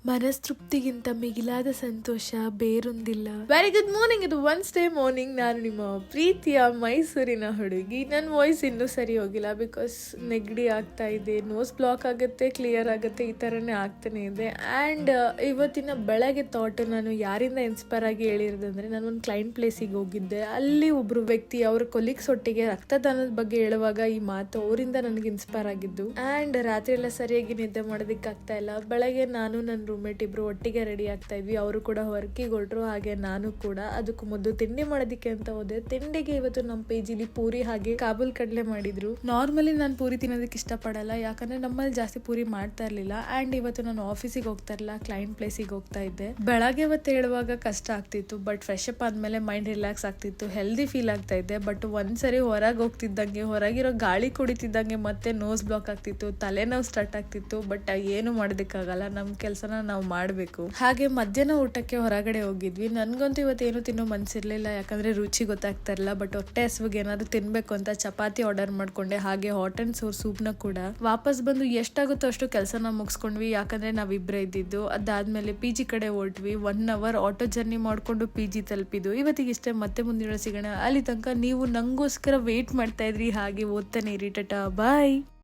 ಮನಸ್ತೃಪ್ತಿಗಿಂತ ಮಿಗಿಲಾದ ಸಂತೋಷ ಬೇರೊಂದಿಲ್ಲ. Very good morning. ಇದು ವೆನ್ಸ್ಡೇ ಮಾರ್ನಿಂಗ್. ನಾನು ನಿಮ್ಮ ಪ್ರೀತಿಯ ಮೈಸೂರಿನ ಹುಡುಗಿ. ನನ್ನ ವಾಯ್ಸ್ ಇನ್ನೂ ಸರಿ ಹೋಗಿಲ್ಲ ಬಿಕಾಸ್ ನೆಗಡಿ ಆಗ್ತಾ ಇದೆ, ನೋಸ್ ಬ್ಲಾಕ್ ಆಗುತ್ತೆ, ಕ್ಲಿಯರ್ ಆಗುತ್ತೆ, ಈ ಥರನೇ ಆಗ್ತಾನೆ ಇದೆ. ಆ್ಯಂಡ್ ಇವತ್ತಿನ ಬೆಳಗ್ಗೆ ಥಾಟ್ ನಾನು ಯಾರಿಂದ ಇನ್ಸ್ಪೈರ್ ಆಗಿ ಹೇಳಿರೋದಂದ್ರೆ, ನಾನು ಒಂದು ಕ್ಲೈಂಟ್ ಪ್ಲೇಸಿಗೆ ಹೋಗಿದ್ದೆ. ಅಲ್ಲಿ ಒಬ್ಬರು ವ್ಯಕ್ತಿ ಅವ್ರ ಕೊಲೀಗ್ಸ್ ಒಟ್ಟಿಗೆ ರಕ್ತದಾನದ ಬಗ್ಗೆ ಹೇಳುವಾಗ ಈ ಮಾತು ಅವರಿಂದ ನನಗೆ ಇನ್ಸ್ಪೈರ್ ಆಗಿದ್ದು. ಆ್ಯಂಡ್ ರಾತ್ರಿ ಎಲ್ಲ ಸರಿಯಾಗಿ ನಿದ್ದೆ ಮಾಡೋದಕ್ಕಾಗ್ತಾ ಇಲ್ಲ. ಬೆಳಗ್ಗೆ ನಾನು ನನ್ನ ರೂಮ್ಮೇಟ್ ಇಬ್ರು ಒಟ್ಟಿಗೆ ರೆಡಿ ಆಗ್ತಾ ಇದ್ವಿ. ಅವರು ಕೂಡ ವರ್ಕಿಗೆ ಹೊರಟ್ರು, ಹಾಗೆ ನಾನು ಕೂಡ. ಅದಕ್ಕೂ ಮೊದಲು ತಿಂಡಿ ಮಾಡೋದಕ್ಕೆ ಅಂತ ಹೋದೆ. ತಿಂಡಿಗೆ ಇವತ್ತು ನಮ್ಮ ಪೇಜಿಲಿ ಪೂರಿ ಹಾಗೆ ಕಾಬೂಲ್ ಕಡಲೆ ಮಾಡಿದ್ರು. ನಾರ್ಮಲಿ ನಾನು ಪೂರಿ ತಿನ್ನೋದಕ್ಕೆ ಇಷ್ಟಪಡಲ್ಲ, ಯಾಕಂದ್ರೆ ನಮ್ಮಲ್ಲಿ ಜಾಸ್ತಿ ಪೂರಿ ಮಾಡ್ತಾ ಇರ್ಲಿಲ್ಲ. ಆ್ಯಂಡ್ ಇವತ್ತು ನಾನು ಆಫೀಸಿಗೆ ಹೋಗ್ತಾ ಇರಲಿಲ್ಲ, ಕ್ಲೈಂಟ್ ಪ್ಲೇಸಿಗೆ ಹೋಗ್ತಾ ಇದ್ದೆ. ಬೆಳಗ್ಗೆ ಇವತ್ತು ಹೇಳುವಾಗ ಕಷ್ಟ ಆಗ್ತಿತ್ತು, ಬಟ್ ಫ್ರೆಶ್ ಅಪ್ ಆದ್ಮೇಲೆ ಮೈಂಡ್ ರಿಲ್ಯಾಕ್ಸ್ ಆಗ್ತಿತ್ತು, ಹೆಲ್ದಿ ಫೀಲ್ ಆಗ್ತಾ ಇದ್ದೆ. ಬಟ್ ಒಂದ್ಸರಿ ಹೊರಗೆ ಹೋಗ್ತಿದ್ದಂಗೆ, ಹೊರಗಿರೋ ಗಾಳಿ ಕುಡಿತಿದ್ದಂಗೆ ಮತ್ತೆ ನೋಸ್ ಬ್ಲಾಕ್ ಆಗ್ತಿತ್ತು, ತಲೆನೋವು ಸ್ಟಾರ್ಟ್ ಆಗ್ತಿತ್ತು. ಬಟ್ ಏನು ಮಾಡೋದಕ್ಕಾಗಲ್ಲ, ನಮ್ಮ ಕೆಲಸನ ನಾವು ಮಾಡಬೇಕು. ಹಾಗೆ ಮಧ್ಯಾಹ್ನ ಊಟಕ್ಕೆ ಹೊರಗಡೆ ಹೋಗಿದ್ವಿ. ನನ್ಗಂತೂ ಇವತ್ತೇನು ತಿನ್ನೋ ಮನ್ಸಿರ್ಲಿಲ್ಲ, ಯಾಕಂದ್ರೆ ರುಚಿ ಗೊತ್ತಾಗ್ತಾ ಇರಲಿಲ್ಲ. ಬಟ್ ಹೊಟ್ಟೆ ಹಸುವಿಗೆ ಏನಾದ್ರು ತಿನ್ಬೇಕು ಅಂತ ಚಪಾತಿ ಆರ್ಡರ್ ಮಾಡ್ಕೊಂಡೆ, ಹಾಗೆ ಹಾಟ್ ಅಂಡ್ ಸೋರ್ ಸೂಪ್ನ ಕೂಡ. ವಾಪಸ್ ಬಂದು ಎಷ್ಟಾಗುತ್ತೋ ಅಷ್ಟು ಕೆಲಸನ ಮುಗಿಸ್ಕೊಂಡ್ವಿ, ಯಾಕಂದ್ರೆ ನಾವಿಬ್ಬರೇ ಇದ್ದಿದ್ದು. ಅದಾದ್ಮೇಲೆ ಪಿ ಜಿ ಕಡೆ ಹೊರಟ್ವಿ. 1 hour ಆಟೋ ಜರ್ನಿ ಮಾಡ್ಕೊಂಡು ಪಿ ಜಿ ತಲುಪಿದ್ದು. ಇವತ್ತಿಗಿಷ್ಟೇ, ಮತ್ತೆ ಮುಂದಿನ ಸಿಗೋಣ. ಅಲ್ಲಿ ತನಕ ನೀವು ನಂಗೋಸ್ಕರ ವೇಟ್ ಮಾಡ್ತಾ ಇದ್ರಿ, ಹಾಗೆ ಓದ್ತಾನೆ ಇರಿ. ಟಾಟಾ, ಬಾಯ್.